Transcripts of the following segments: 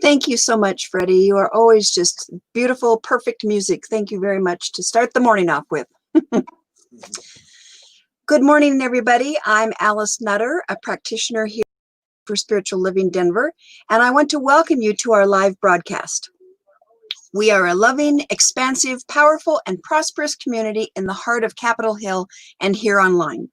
Thank you so much, Freddie. You are always just beautiful, perfect music. Thank you very much to start the morning off with. Good morning, everybody. I'm Alice Nutter, a practitioner here for Spiritual Living Denver, and I want to welcome you to our live broadcast. We are a loving, expansive, powerful, and prosperous community in the heart of Capitol Hill and here online.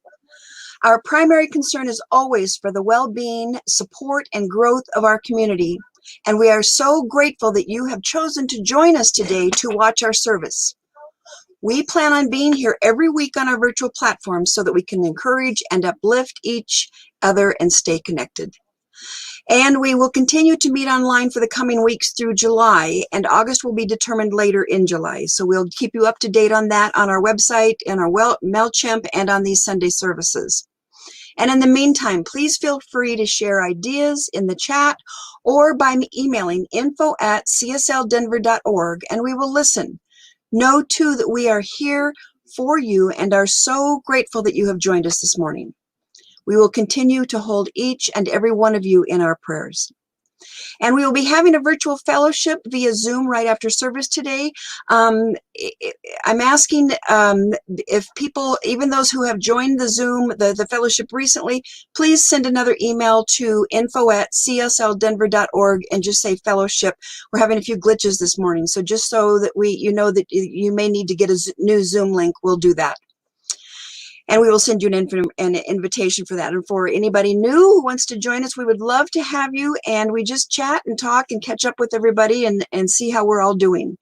Our primary concern is always for the well-being, support, and growth of our community, and we are so grateful that you have chosen to join us today to watch our service. We plan on being here every week on our virtual platform so that we can encourage and uplift each other and stay connected. And we will continue to meet online for the coming weeks through July, and August will be determined later in July. So we'll keep you up to date on that on our website, in our MailChimp, and on these Sunday services. And in the meantime, please feel free to share ideas in the chat or by emailing info@csldenver.org, and we will listen. Know, too, that we are here for you and are so grateful that you have joined us this morning. We will continue to hold each and every one of you in our prayers. And we will be having a virtual fellowship via Zoom right after service today. I'm asking if people, even those who have joined the Zoom, the fellowship recently, please send another email to info@csldenver.org and just say fellowship. We're having a few glitches this morning, so just so that you know that you may need to get a new Zoom link, we'll do that. And we will send you an invitation for that. And for anybody new who wants to join us, we would love to have you. And we just chat and talk and catch up with everybody and see how we're all doing.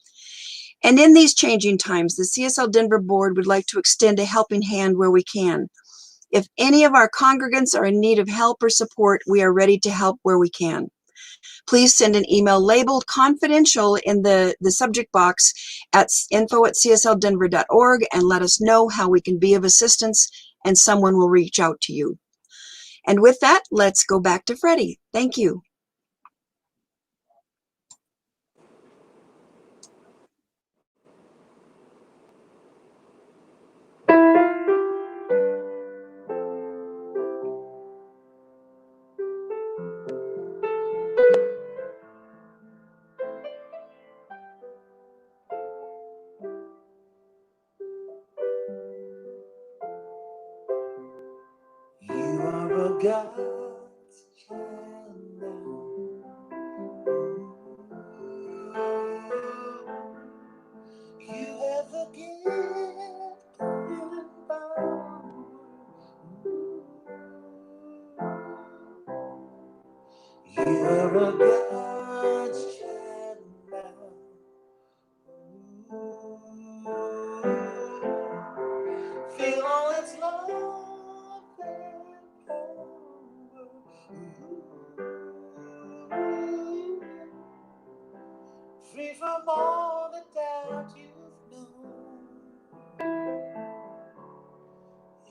And in these changing times, the CSL Denver Board would like to extend a helping hand where we can. If any of our congregants are in need of help or support, we are ready to help where we can. Please send an email labeled confidential in the subject box at info@csldenver.org and let us know how we can be of assistance, and someone will reach out to you. And with that, let's go back to Freddie. Thank you. You are a God's child now. You have the gift and power. You are a God's child now. Feel all its love and power. Free from all the doubt you've known.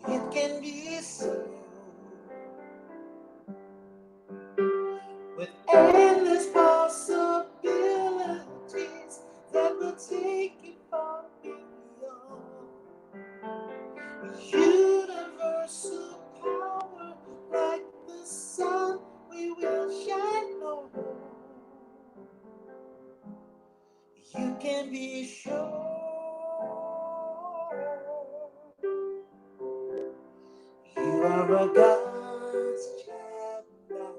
It can be so with endless possibilities that will take you far beyond. Universal power, like the sun, we will shine on. You can be sure. You are a God's child now.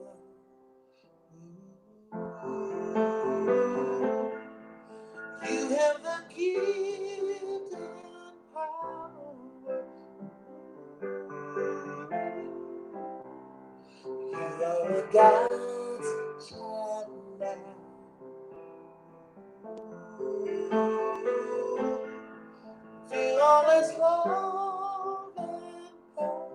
You have the gift and power. You are a God's child now. Feel all His love and power.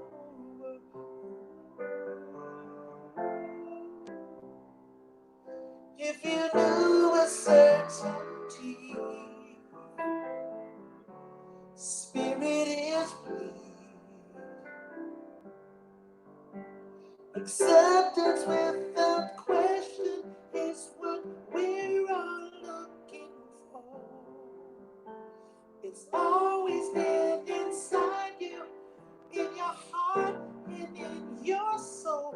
If you knew a certainty, Spirit is free. Acceptance without question is what we're all looking for. It's always been inside you, in your heart and in your soul.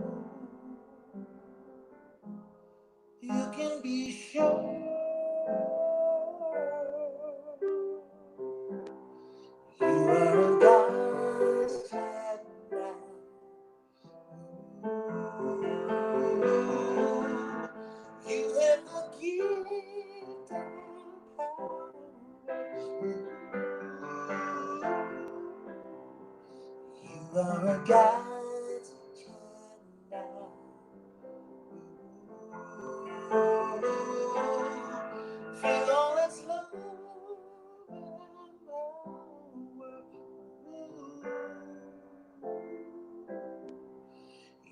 You can be sure you are a God's child now. You have the gift and power. You are a God's child now. Feel all its love and power.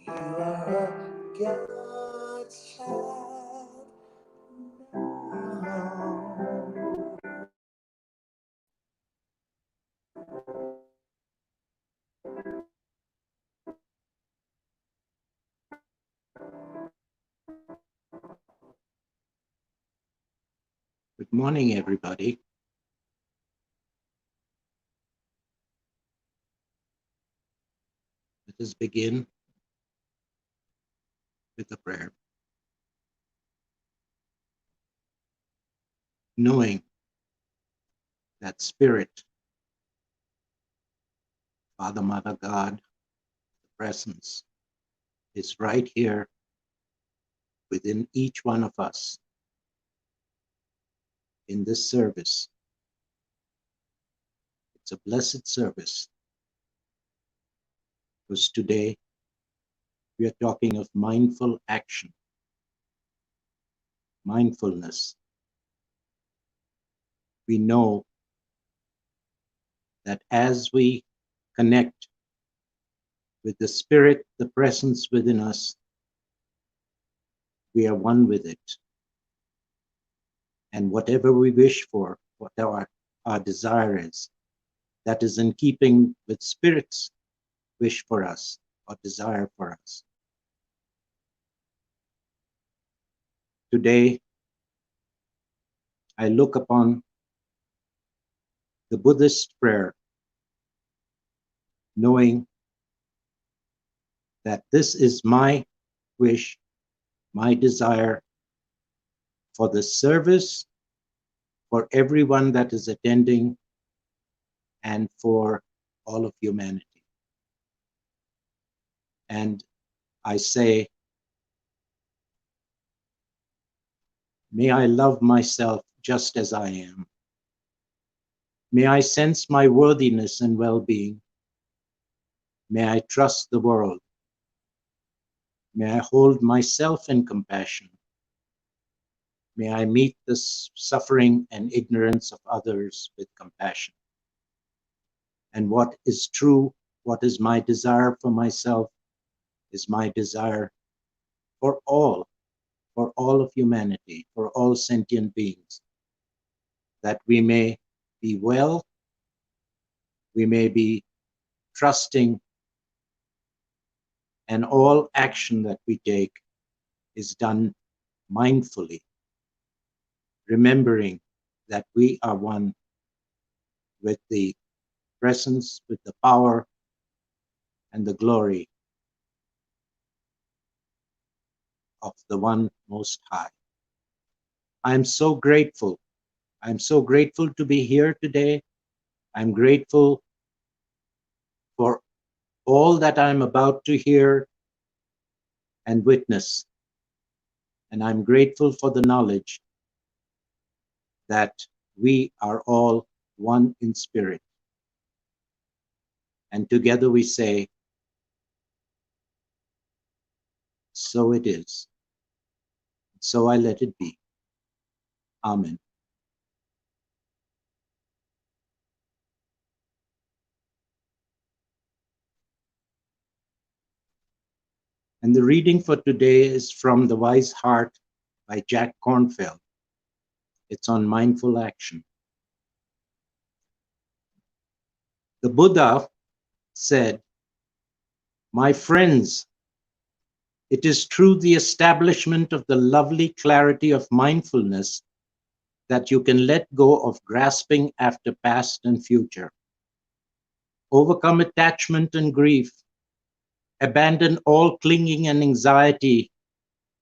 You are a God's child now. Good morning, everybody. Let us begin with a prayer, knowing that Spirit, Father, Mother, God, the presence is right here within each one of us in this service. It's a blessed service because today we are talking of mindful action, mindfulness. We know that as we connect with the Spirit, the presence within us, we are one with it. And whatever we wish for, whatever our desire is, that is in keeping with Spirit's wish for us or desire for us. Today, I look upon the Buddhist prayer, knowing that this is my wish, my desire for the service, for everyone that is attending, and for all of humanity. And I say, may I love myself just as I am. May I sense my worthiness and well-being. May I trust the world. May I hold myself in compassion. May I meet the suffering and ignorance of others with compassion. And what is true, what is my desire for myself, is my desire for all of humanity, for all sentient beings, that we may be well, we may be trusting, and all action that we take is done mindfully, remembering that we are one with the presence, with the power, and the glory of the One Most High. I'm so grateful. I'm so grateful to be here today. I'm grateful for all that I'm about to hear and witness. And I'm grateful for the knowledge that we are all one in spirit. And together we say, so it is. So I let it be. Amen. And the reading for today is from The Wise Heart by Jack Kornfield. It's on mindful action. The Buddha said, "My friends, it is through the establishment of the lovely clarity of mindfulness that you can let go of grasping after past and future, overcome attachment and grief, abandon all clinging and anxiety,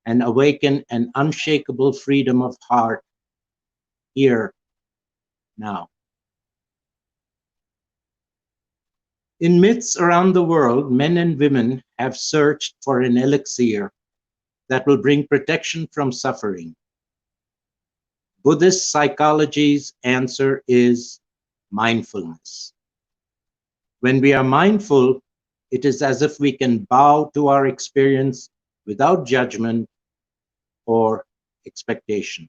and awaken an unshakable freedom of heart here, now. In myths around the world, men and women have searched for an elixir that will bring protection from suffering. Buddhist psychology's answer is mindfulness. When we are mindful, it is as if we can bow to our experience without judgment or expectation.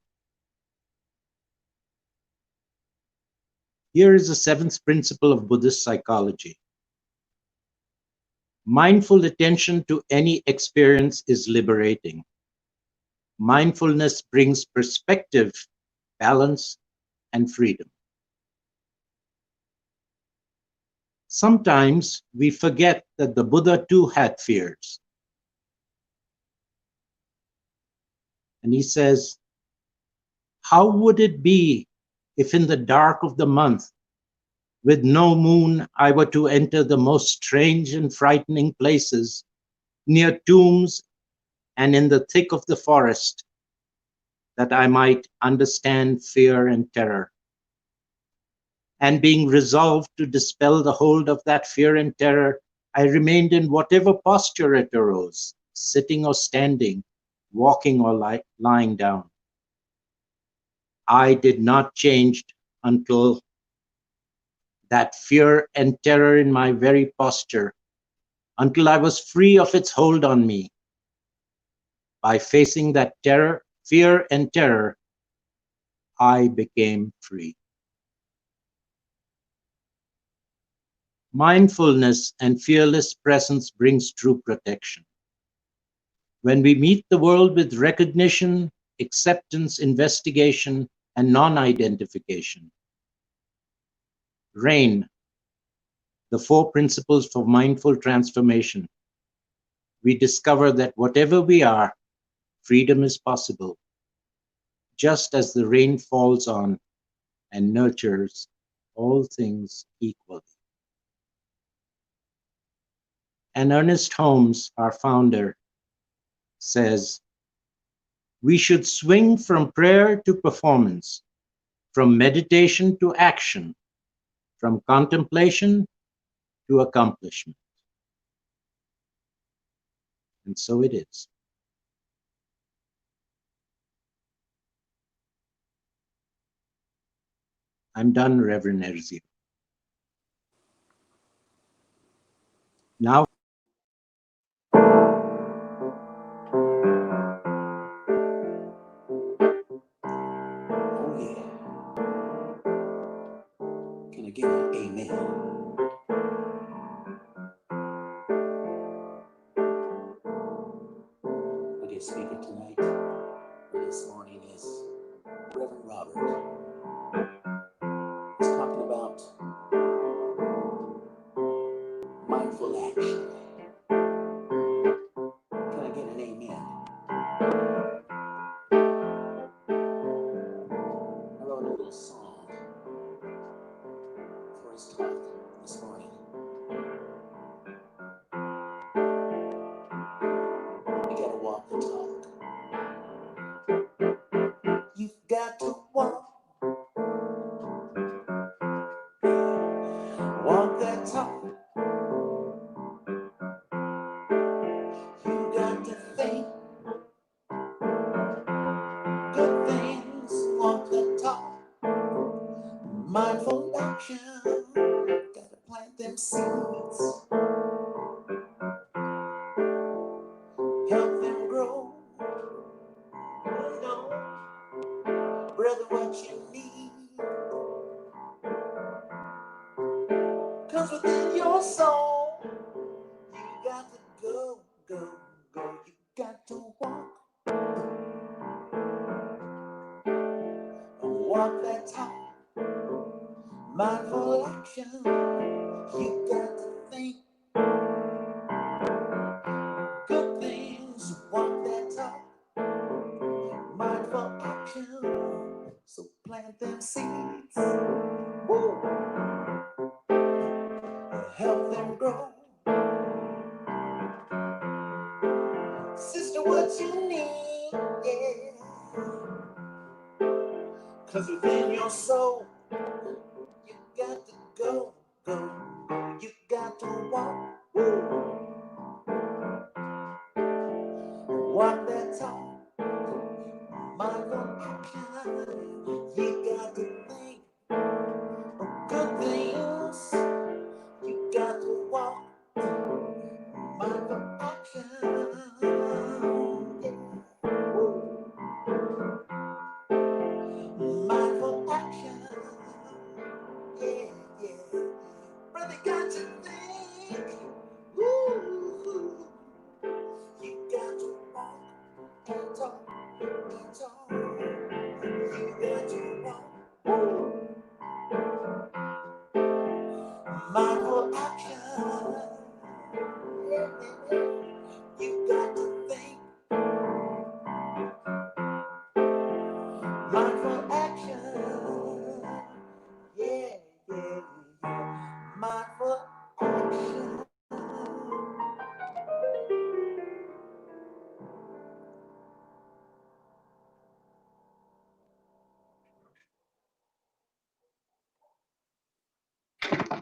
Here is the seventh principle of Buddhist psychology. Mindful attention to any experience is liberating. Mindfulness brings perspective, balance, and freedom. Sometimes we forget that the Buddha too had fears. And he says, how would it be if in the dark of the month, with no moon, I were to enter the most strange and frightening places, near tombs and in the thick of the forest, that I might understand fear and terror? And being resolved to dispel the hold of that fear and terror, I remained in whatever posture it arose, sitting or standing, walking or lying down. I did not change until that fear and terror in my very posture, until I was free of its hold on me. By facing that terror, fear and terror, I became free. Mindfulness and fearless presence brings true protection. When we meet the world with recognition, acceptance, investigation, and non-identification. RAIN, the four principles for mindful transformation. We discover that whatever we are, freedom is possible, just as the rain falls on and nurtures all things equally. And Ernest Holmes, our founder, says, we should swing from prayer to performance, from meditation to action, from contemplation to accomplishment. And so it is. I'm done, Reverend Erzio. Now, Oh yeah. Can I get an amen? Our guest speaker tonight or this morning is Reverend Robert. He's talking about mindful action. Can I get an amen? I wrote a little song for his talk this morning. You gotta walk the talk. You've got to walk that talk. You got to think good things, walk the talk. Mindful action, gotta plant them seeds, help them grow. You know, brother, what you need comes within your soul. You got to go, go, go. You got to walk that talk. Mindful action, you got to think good things, walk that talk. Mindful action, so plant them seeds. Woo! Help them grow. Sister, what you need 'Cause within your soul, you got to go, go, go. You got to walk, walk that talk. Mindful action. You got to think of good things. You got to walk. Mindful action. Mindful action. Yeah, yeah. Really got to think. Ooh. You got to walk and talk and talk. You got to walk. Mindful action. Yeah, yeah. You got to think. Mindful action. Yeah, yeah, yeah. Mindful action.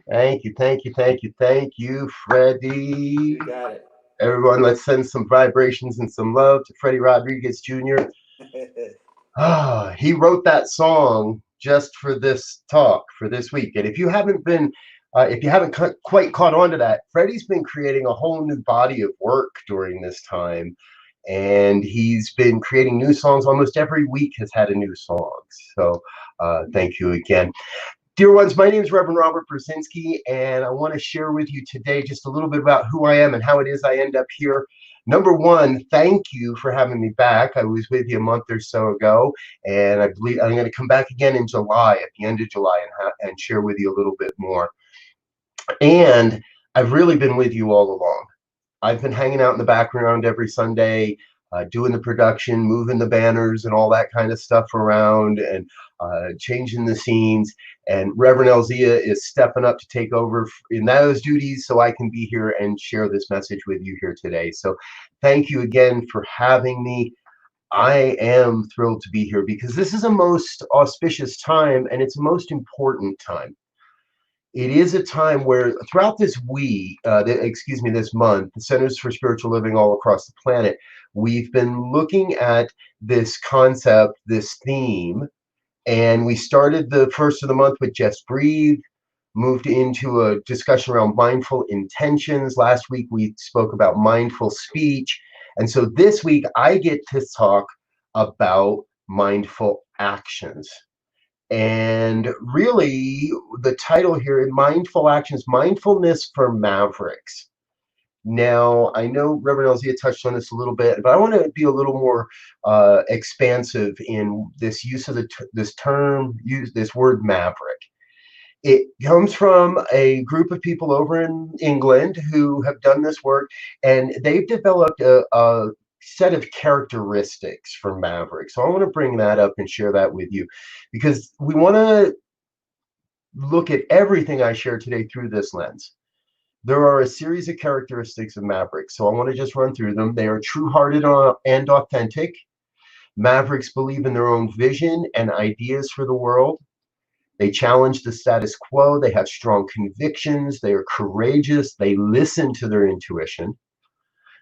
Thank you, thank you, thank you, thank you, Freddy. You got it. Everyone, let's send some vibrations and some love to Freddy Rodriguez Jr. He wrote that song just for this talk, for this week. And if you haven't quite caught on to that, Freddie's been creating a whole new body of work during this time. And he's been creating new songs. Almost every week has had a new song. So thank you again. Dear ones, my name is Reverend Robert Brzezinski, and I want to share with you today just a little bit about who I am and how it is I end up here. Number one, thank you for having me back. I was with you a month or so ago, and I believe I'm going to come back again in July, at the end of July, and share with you a little bit more. And I've really been with you all along. I've been hanging out in the background every Sunday, doing the production, moving the banners and all that kind of stuff around, and changing the scenes. And Reverend Elzia is stepping up to take over in those duties so I can be here and share this message with you here today. So thank you again for having me. I am thrilled to be here because this is a most auspicious time, and it's a most important time. It is a time where throughout this this month, the Centers for Spiritual Living all across the planet, we've been looking at this concept, this theme, and we started the first of the month with Just Breathe, moved into a discussion around mindful intentions. Last week, we spoke about mindful speech. And so this week, I get to talk about mindful actions. And really, the title here, Mindful Actions, Mindfulness for Mavericks. Now, I know Reverend Elzia touched on this a little bit, but I want to be a little more expansive in this use of this word maverick. It comes from a group of people over in England who have done this work, and they've developed a set of characteristics for mavericks. So I want to bring that up and share that with you, because we want to look at everything I share today through this lens. There are a series of characteristics of mavericks, so I want to just run through them. They are true-hearted and authentic. Mavericks believe in their own vision and ideas for the world. They challenge the status quo. They have strong convictions. They are courageous. They listen to their intuition.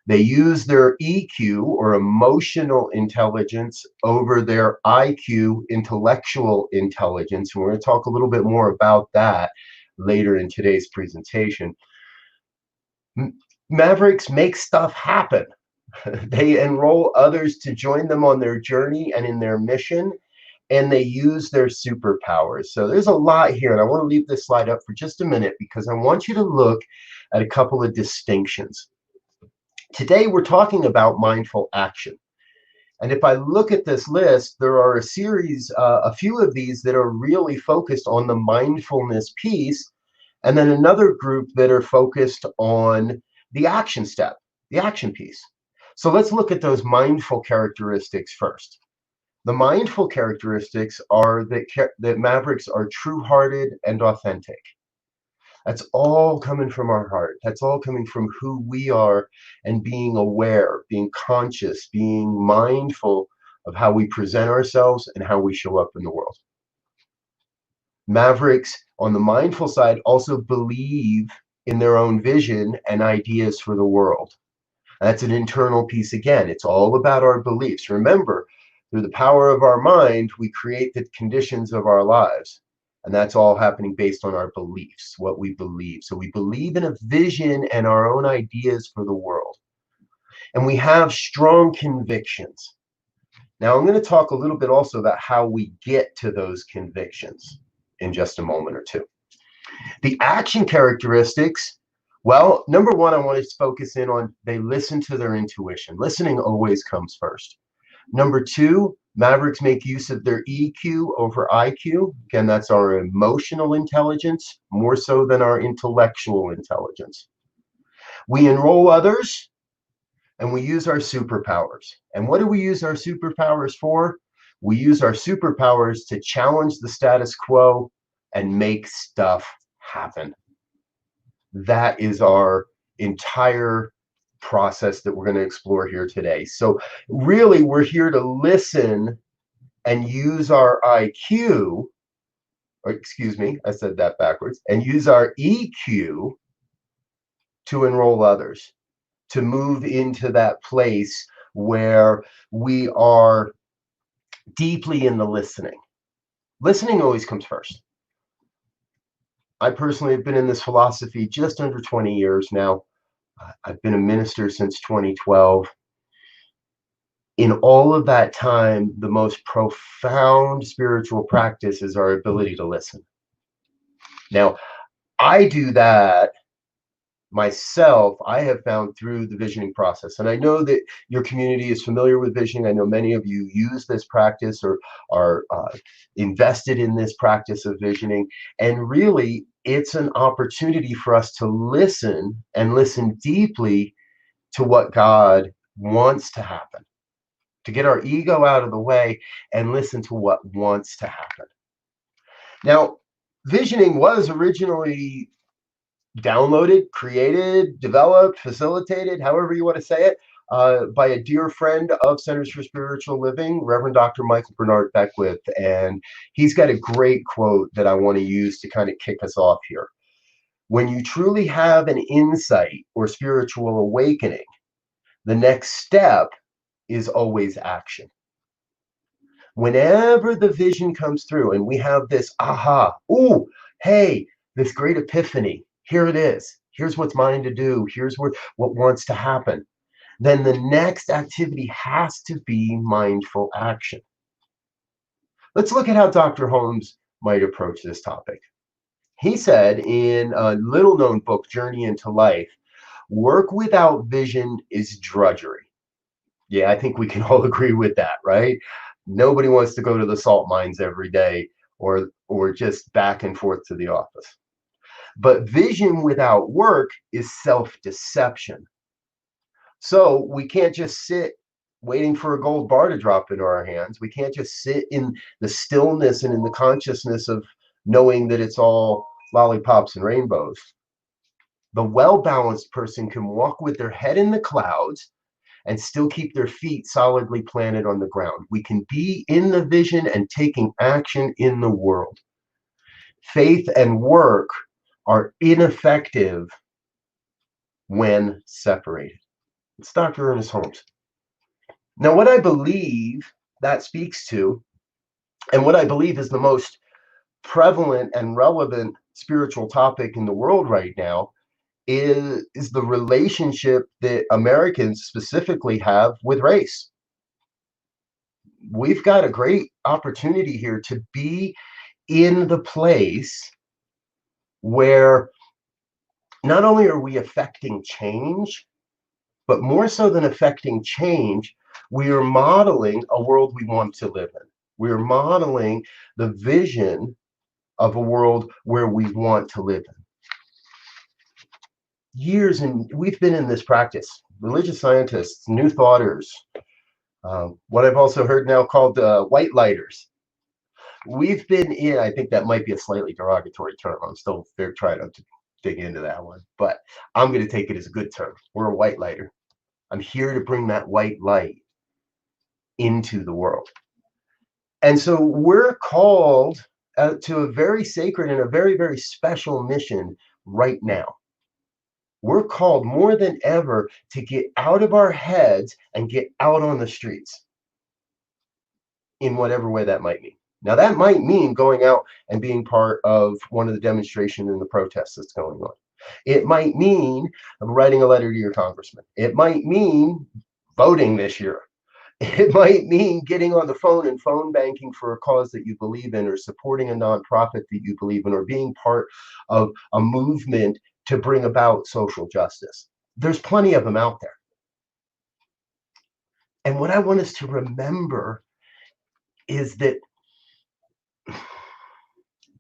They use their EQ, or emotional intelligence, over their IQ, intellectual intelligence. And we're going to talk a little bit more about that later in today's presentation. Mavericks make stuff happen. They enroll others to join them on their journey and in their mission, and they use their superpowers. So there's a lot here, and I want to leave this slide up for just a minute because I want you to look at a couple of distinctions. Today, we're talking about mindful action. And if I look at this list, there are a few of these that are really focused on the mindfulness piece, and then another group that are focused on the action step, the action piece. So let's look at those mindful characteristics first. The mindful characteristics are that mavericks are true-hearted and authentic. That's all coming from our heart. That's all coming from who we are, and being aware, being conscious, being mindful of how we present ourselves and how we show up in the world. Mavericks on the mindful side also believe in their own vision and ideas for the world. That's an internal piece again. It's all about our beliefs. Remember, through the power of our mind, we create the conditions of our lives. And that's all happening based on our beliefs, what we believe. So we believe in a vision and our own ideas for the world. And we have strong convictions. Now, I'm going to talk a little bit also about how we get to those convictions in just a moment or two. The action characteristics, well, number one, I want to focus in on they listen to their intuition. Listening always comes first. Number two, Mavericks make use of their EQ over IQ. Again, that's our emotional intelligence, more so than our intellectual intelligence. We enroll others, and we use our superpowers. And what do we use our superpowers for? We use our superpowers to challenge the status quo and make stuff happen. That is our entire process that we're going to explore here today. So really, we're here to listen and use our IQ, or excuse me, I said that backwards, and use our EQ to enroll others, to move into that place where we are deeply in the listening. Listening always comes first. I personally have been in this philosophy just under 20 years now. I've been a minister since 2012. In all of that time, the most profound spiritual practice is our ability to listen. Now, I do that myself, I have found through the visioning process. And I know that your community is familiar with visioning. I know many of you use this practice or are invested in this practice of visioning. And really, it's an opportunity for us to listen and listen deeply to what God wants to happen, to get our ego out of the way and listen to what wants to happen. Now, visioning was originally downloaded, created, developed, facilitated, however you want to say it, by a dear friend of Centers for Spiritual Living, Reverend Dr. Michael Bernard Beckwith. And he's got a great quote that I want to use to kind of kick us off here. When you truly have an insight or spiritual awakening, the next step is always action. Whenever the vision comes through and we have this aha, ooh, hey, this great epiphany, here it is. Here's what's mine to do. Here's what wants to happen. Then the next activity has to be mindful action. Let's look at how Dr. Holmes might approach this topic. He said in a little known book, Journey into Life, work without vision is drudgery. Yeah, I think we can all agree with that, right? Nobody wants to go to the salt mines every day or just back and forth to the office. But vision without work is self-deception. So we can't just sit waiting for a gold bar to drop into our hands. We can't just sit in the stillness and in the consciousness of knowing that it's all lollipops and rainbows. The well-balanced person can walk with their head in the clouds and still keep their feet solidly planted on the ground. We can be in the vision and taking action in the world. Faith and work are ineffective when separated. It's Dr. Ernest Holmes. Now, what I believe that speaks to, and what I believe is the most prevalent and relevant spiritual topic in the world right now, is the relationship that Americans specifically have with race. We've got a great opportunity here to be in the place where not only are we affecting change, but more so than affecting change, we are modeling a world we want to live in. We're modeling the vision of a world where we want to live in. Years, and we've been in this practice, religious scientists, new thoughters, what I've also heard now called white lighters. We've been in, I think that might be a slightly derogatory term. I'm still trying to dig into that one, but I'm going to take it as a good term. We're a white lighter. I'm here to bring that white light into the world. And so we're called to a very sacred and a very, very special mission right now. We're called more than ever to get out of our heads and get out on the streets in whatever way that might mean. Now, that might mean going out and being part of one of the demonstrations and the protests that's going on. It might mean writing a letter to your congressman. It might mean voting this year. It might mean getting on the phone and phone banking for a cause that you believe in, or supporting a nonprofit that you believe in, or being part of a movement to bring about social justice. There's plenty of them out there. And what I want us to remember is that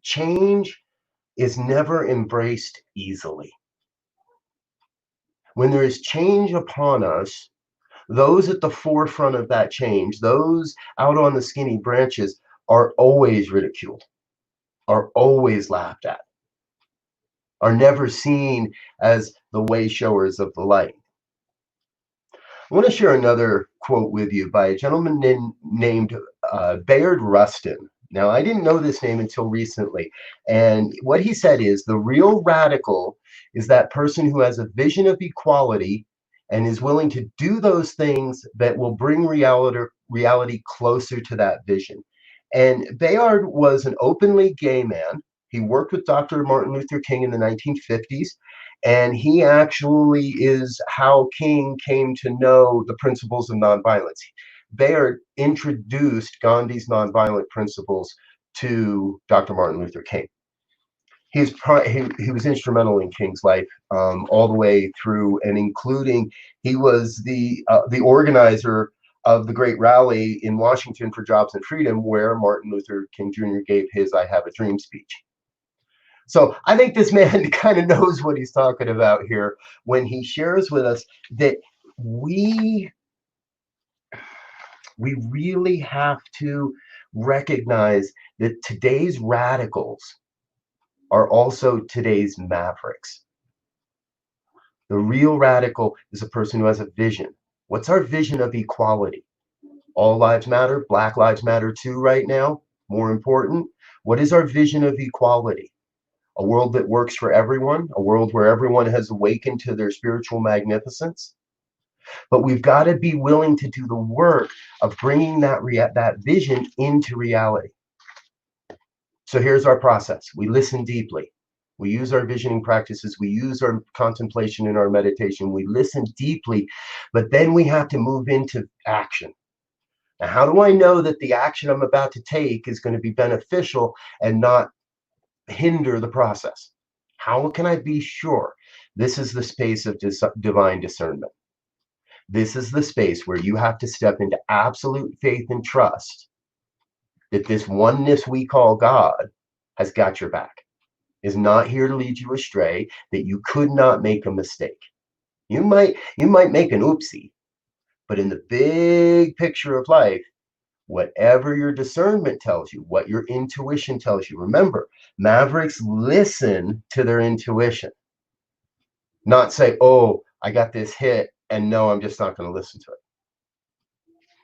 change is never embraced easily. When there is change upon us, those at the forefront of that change, those out on the skinny branches, are always ridiculed, are always laughed at, are never seen as the way showers of the light. I want to share another quote with you by a gentleman named Bayard Rustin. Now, I didn't know this name until recently, and what he said is, the real radical is that person who has a vision of equality and is willing to do those things that will bring reality closer to that vision. And Bayard was an openly gay man. He worked with Dr. Martin Luther King in the 1950s, and he actually is how King came to know the principles of nonviolence. Bayard introduced Gandhi's nonviolent principles to Dr. Martin Luther King. He was instrumental in King's life all the way through, and including he was the organizer of the great rally in Washington for Jobs and Freedom, where Martin Luther King Jr. gave his "I Have a Dream" speech. So I think this man kind of knows what he's talking about here when he shares with us that we really have to recognize that today's radicals are also today's mavericks. The real radical is a person who has a vision. What's our vision of equality? All lives matter. Black lives matter too right now. More important, what is our vision of equality? A world that works for everyone, a world where everyone has awakened to their spiritual magnificence. But we've got to be willing to do the work of bringing that vision into reality. So here's our process. We listen deeply. We use our visioning practices. We use our contemplation and our meditation. We listen deeply, but then we have to move into action. Now, how do I know that the action I'm about to take is going to be beneficial and not hinder the process? How can I be sure? This is the space of divine discernment. This is the space where you have to step into absolute faith and trust that this oneness we call God has got your back, is not here to lead you astray, that you could not make a mistake. You might make an oopsie, but in the big picture of life, whatever your discernment tells you, what your intuition tells you, remember, mavericks listen to their intuition, not say, oh, I got this hit, and no, I'm just not going to listen to it.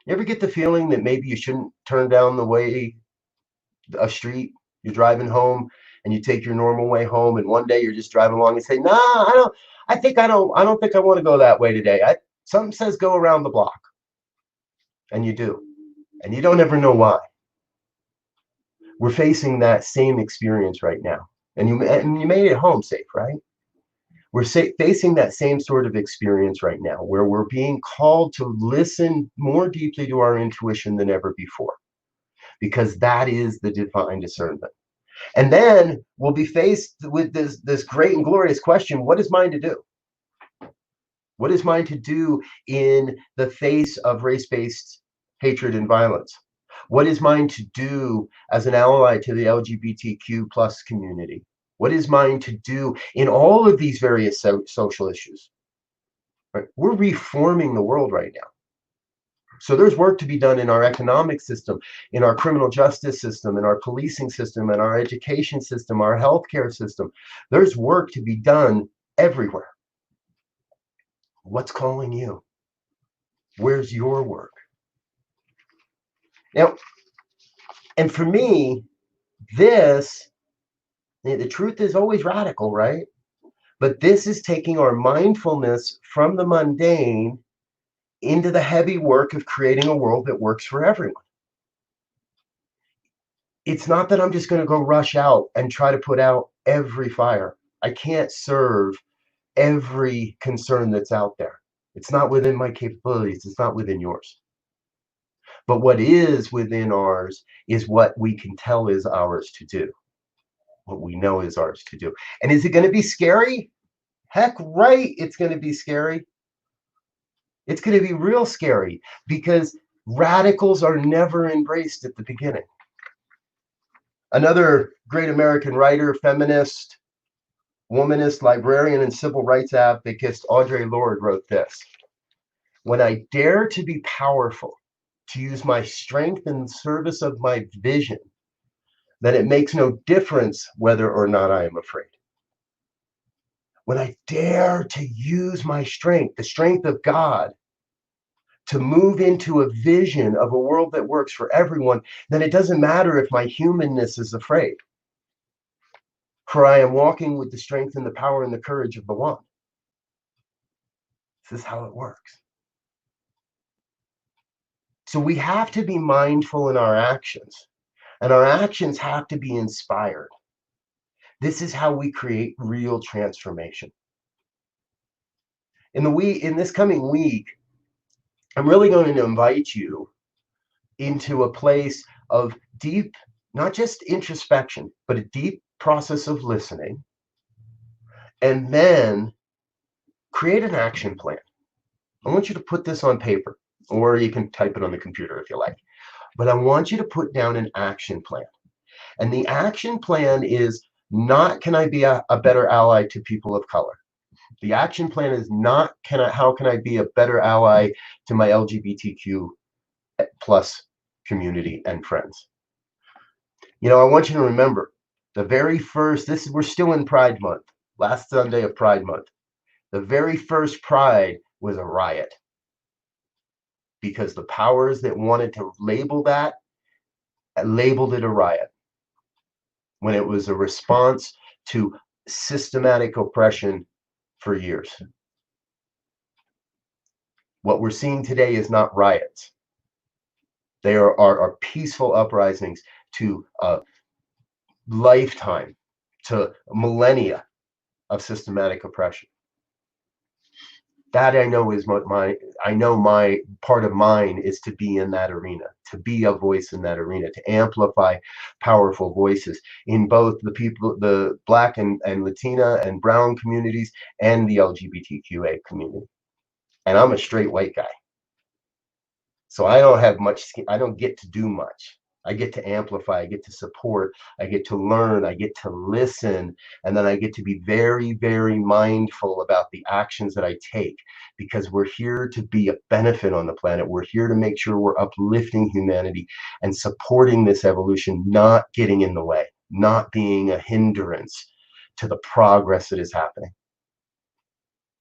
You ever get the feeling that maybe you shouldn't turn down a street, you're driving home, and you take your normal way home, and one day you're just driving along and say, nah, I don't think I want to go that way today. Something says go around the block. And you do. And you don't ever know why. We're facing that same experience right now. And you made it home safe, right? We're facing that same sort of experience right now, where we're being called to listen more deeply to our intuition than ever before, because that is the divine discernment. And then we'll be faced with this great and glorious question: what is mine to do? What is mine to do in the face of race-based hatred and violence? What is mine to do as an ally to the LGBTQ plus community? What is mine to do in all of these various social issues? Right? We're reforming the world right now. So there's work to be done in our economic system, in our criminal justice system, in our policing system, in our education system, our healthcare system. There's work to be done everywhere. What's calling you? Where's your work? Now, and for me, This, the truth is always radical, right? But this is taking our mindfulness from the mundane into the heavy work of creating a world that works for everyone. It's not that I'm just going to go rush out and try to put out every fire. I can't serve every concern that's out there. It's not within my capabilities. It's not within yours. But what is within ours is what we can tell is ours to do, what we know is ours to do. And is it going to be scary? Heck right, it's going to be scary. It's going to be real scary because radicals are never embraced at the beginning. Another great American writer, feminist, womanist, librarian, and civil rights advocate, Audre Lorde, wrote this: "When I dare to be powerful, to use my strength in service of my vision, then it makes no difference whether or not I am afraid." When I dare to use my strength, the strength of God, to move into a vision of a world that works for everyone, then it doesn't matter if my humanness is afraid. For I am walking with the strength and the power and the courage of the one. This is how it works. So we have to be mindful in our actions, and our actions have to be inspired. This is how we create real transformation. In this coming week, I'm really going to invite you into a place of deep, not just introspection, but a deep process of listening, and then create an action plan. I want you to put this on paper, or you can type it on the computer if you like. But I want you to put down an action plan. And the action plan is not, can I be a better ally to people of color? The action plan is not, how can I be a better ally to my LGBTQ plus community and friends? I want you to remember the very first, we're still in Pride Month, last Sunday of Pride Month. The very first Pride was a riot because the powers that wanted to label that labeled it a riot when it was a response to systematic oppression for years. What we're seeing today is not riots. They are peaceful uprisings to a lifetime, to millennia of systematic oppression. That I know is what my part of mine is, to be in that arena, to be a voice in that arena, to amplify powerful voices in both the Black and Latina and brown communities and the LGBTQA community. And I'm a straight white guy. So I don't have much, I don't get to do much. I get to amplify, I get to support, I get to learn, I get to listen, and then I get to be very, very mindful about the actions that I take, because we're here to be a benefit on the planet. We're here to make sure we're uplifting humanity and supporting this evolution, not getting in the way, not being a hindrance to the progress that is happening.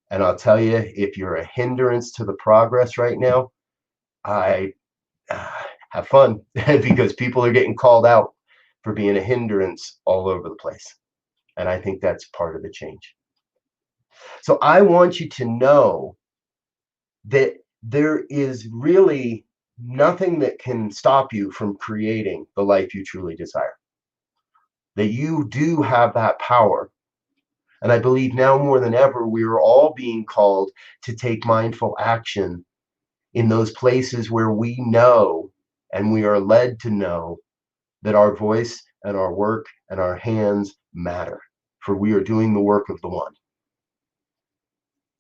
And I'll tell you, if you're a hindrance to the progress right now, I have fun, because people are getting called out for being a hindrance all over the place. And I think that's part of the change. So I want you to know that there is really nothing that can stop you from creating the life you truly desire. That you do have that power. And I believe now more than ever, we are all being called to take mindful action in those places where we know and we are led to know that our voice and our work and our hands matter, for we are doing the work of the one.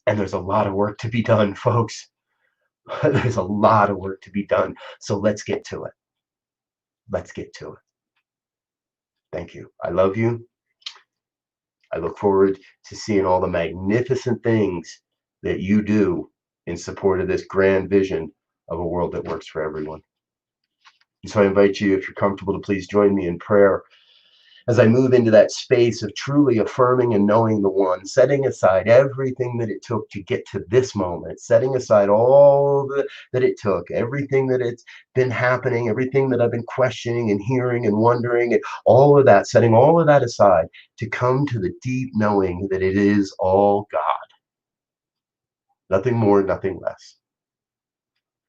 And there's a lot of work to be done, folks. There's a lot of work to be done. So let's get to it. Let's get to it. Thank you. I love you. I look forward to seeing all the magnificent things that you do in support of this grand vision of a world that works for everyone. And so I invite you, if you're comfortable, to please join me in prayer as I move into that space of truly affirming and knowing the one, setting aside everything that it took to get to this moment, setting aside all that it took, everything that it's been happening, everything that I've been questioning and hearing and wondering, and all of that, setting all of that aside to come to the deep knowing that it is all God. Nothing more, nothing less.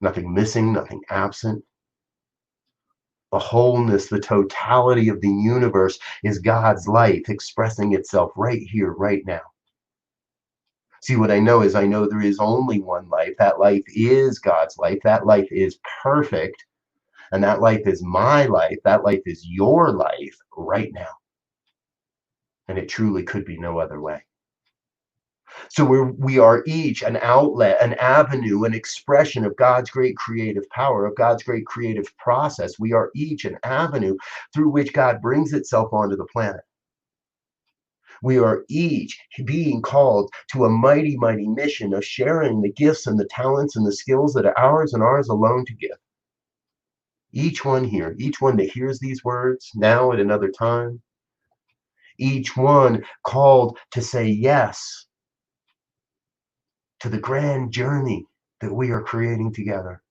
Nothing missing, nothing absent. The wholeness, the totality of the universe is God's life expressing itself right here, right now. See, what I know is I know there is only one life. That life is God's life. That life is perfect. And that life is my life. That life is your life right now. And it truly could be no other way. So we are each an outlet, an avenue, an expression of God's great creative power, of God's great creative process. We are each an avenue through which God brings itself onto the planet. We are each being called to a mighty, mighty mission of sharing the gifts and the talents and the skills that are ours and ours alone to give. Each one here, each one that hears these words now at another time, each one called to say yes to the grand journey that we are creating together.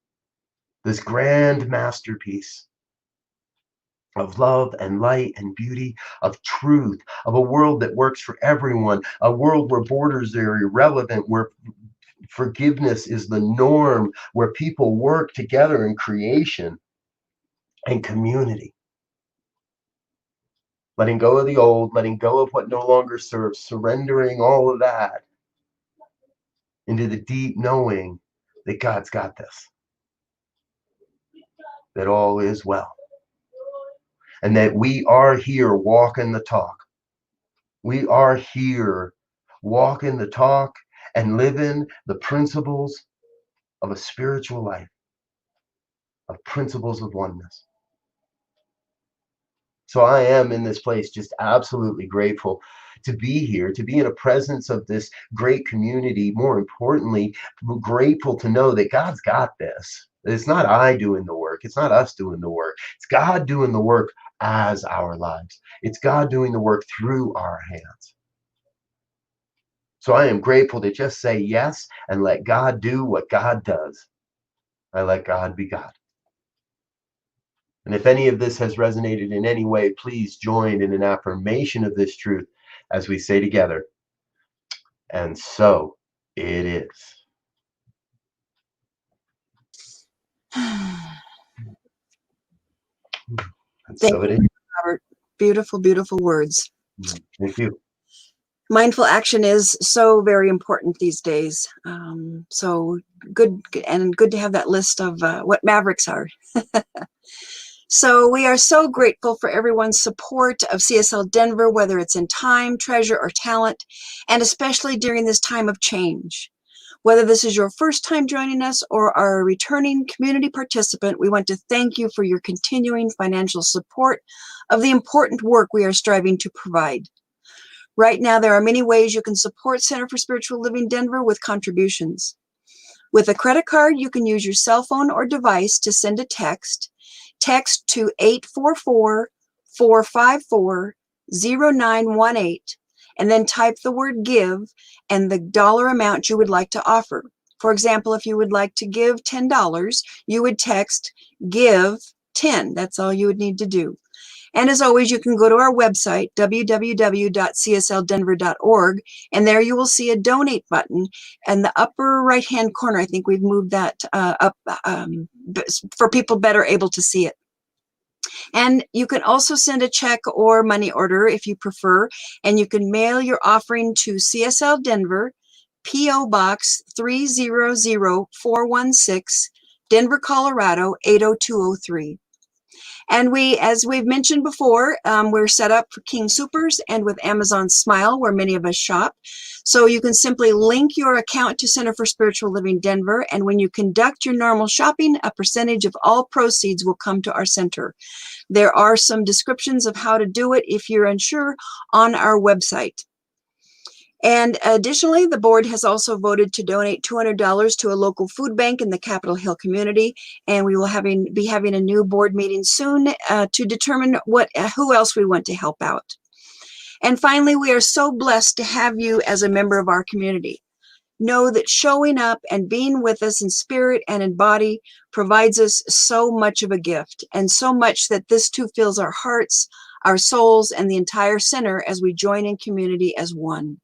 This grand masterpiece of love and light and beauty, of truth, of a world that works for everyone, a world where borders are irrelevant, where forgiveness is the norm, where people work together in creation and community. Letting go of the old, letting go of what no longer serves, surrendering all of that into the deep knowing that God's got this, that all is well, and that we are here walking the talk. We are here walking the talk and living the principles of a spiritual life, of principles of oneness. So I am in this place just absolutely grateful to be here, to be in a presence of this great community. More importantly, grateful to know that God's got this. It's not I doing the work. It's not us doing the work. It's God doing the work as our lives. It's God doing the work through our hands. So I am grateful to just say yes and let God do what God does. I let God be God. And if any of this has resonated in any way, please join in an affirmation of this truth as we say together, and so it is. And Thank so it you, is. Robert. Beautiful, beautiful words. Thank you. Mindful action is so very important these days. So good, and good to have that list of what Mavericks are. So we are so grateful for everyone's support of CSL Denver, whether it's in time, treasure, or talent, and especially during this time of change. Whether this is your first time joining us or are a returning community participant, we want to thank you for your continuing financial support of the important work we are striving to provide. Right now, there are many ways you can support Center for Spiritual Living Denver with contributions. With a credit card, you can use your cell phone or device to send a text. Text to 844-454-0918, and then type the word give and the dollar amount you would like to offer. For example, if you would like to give $10, you would text give 10. That's all you would need to do. And as always, you can go to our website, www.cslddenver.org, and there you will see a donate button in the upper right-hand corner. I think we've moved that up for people better able to see it. And you can also send a check or money order if you prefer, and you can mail your offering to CSL Denver, P.O. Box 300416, Denver, Colorado 80203. And as we've mentioned before, we're set up for King Soopers and with Amazon Smile, where many of us shop. So you can simply link your account to Center for Spiritual Living Denver, and when you conduct your normal shopping, a percentage of all proceeds will come to our center. There are some descriptions of how to do it if you're unsure on our website. And additionally, the board has also voted to donate $200 to a local food bank in the Capitol Hill community, and we will be having a new board meeting soon to determine who else we want to help out. And finally, we are so blessed to have you as a member of our community. Know that showing up and being with us in spirit and in body provides us so much of a gift, and so much that this too fills our hearts, our souls, and the entire center as we join in community as one.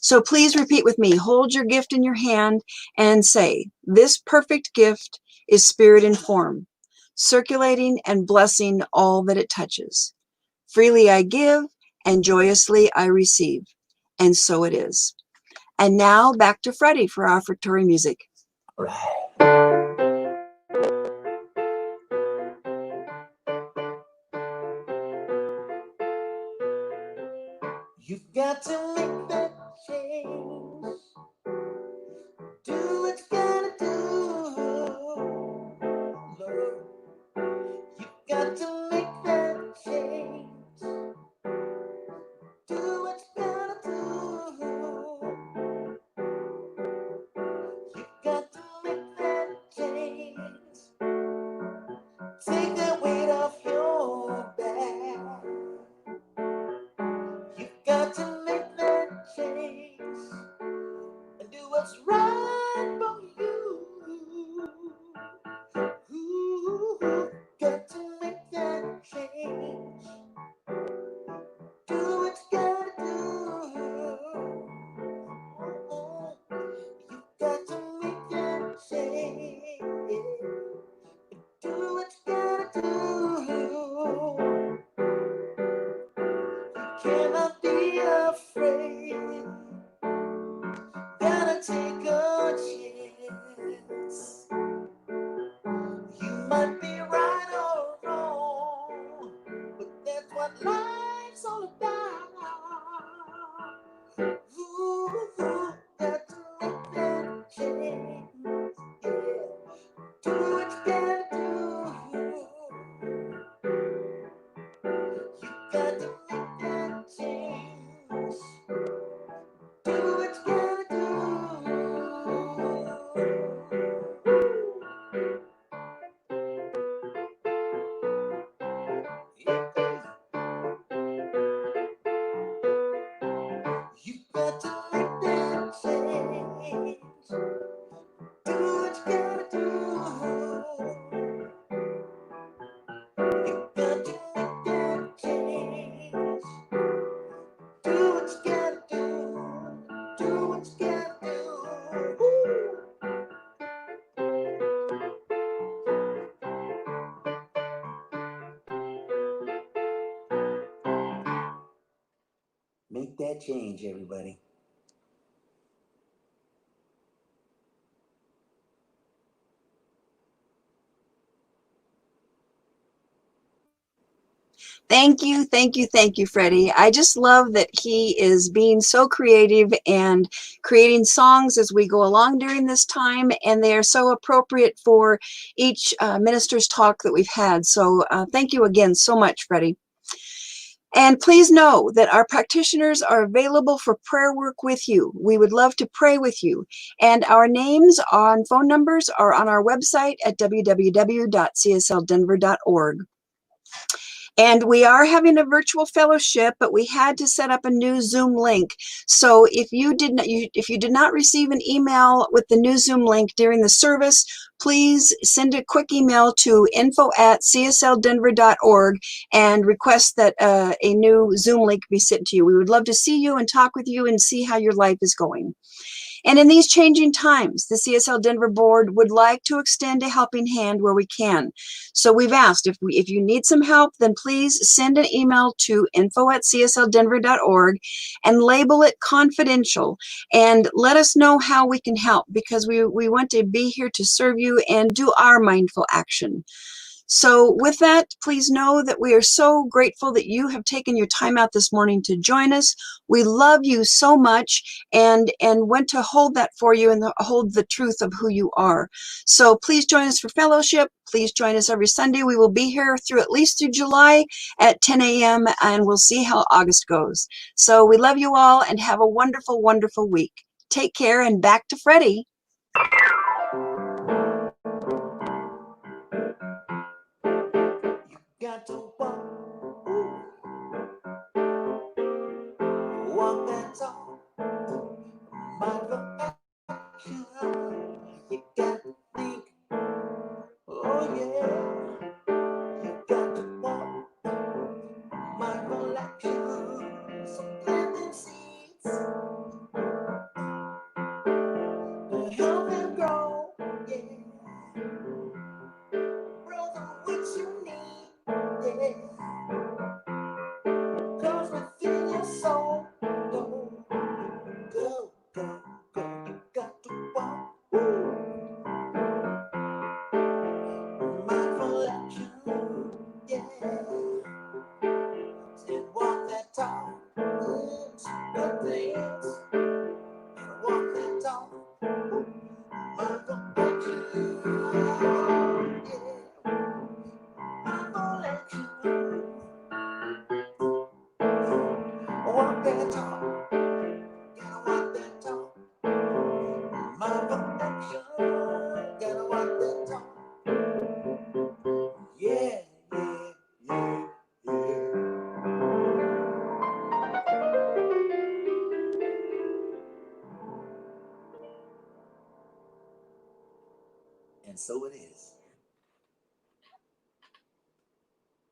So please repeat with me. Hold your gift in your hand and say, "This perfect gift is spirit in form, circulating and blessing all that it touches. Freely I give, and joyously I receive." And so it is. And now back to Freddy for our offertory music. All right. You've got to make that change. Do what you gotta do, Lord. You've got to make that change. Do what you gotta do. You've got to make that change. Take that weight off your back. You've got to make that change and do what's right for you. Ooh, got to make that change. Do what you gotta do. You got to make that change. Do what you gotta do. Cannot be afraid. Gotta take a chance. You might be right or wrong, but that's what life's all about. Ooh, got to make that change. Yeah. Do what you gotta do. You got to make that change. Do what you gotta do. You got to make that change. Do what you gotta do. You got to make that change. Do what you gotta do. Do what you gotta do. Woo. Make that change, everybody. Thank you, thank you, thank you, Freddy. I just love that he is being so creative and creating songs as we go along during this time, and they are so appropriate for each minister's talk that we've had. So thank you again so much, Freddy. And please know that our practitioners are available for prayer work with you. We would love to pray with you. And our names and phone numbers are on our website at www.csl.denver.org. And we are having a virtual fellowship, but we had to set up a new Zoom link. So if you did not receive an email with the new Zoom link during the service, please send a quick email to info@csl.denver.org and request that a new Zoom link be sent to you. We would love to see you and talk with you and see how your life is going. And in these changing times, the CSL Denver board would like to extend a helping hand where we can. So we've asked if you need some help, then please send an email to info@csl.denver.org and label it confidential and let us know how we can help, because we want to be here to serve you and do our mindful action. So with that, please know that we are so grateful that you have taken your time out this morning to join us. We love you so much and want to hold that for you and hold the truth of who you are. So please join us for fellowship. Please join us every Sunday. We will be here at least through July at 10 a.m. and we'll see how August goes. So we love you all and have a wonderful, wonderful week. Take care and back to Freddy. Got to walk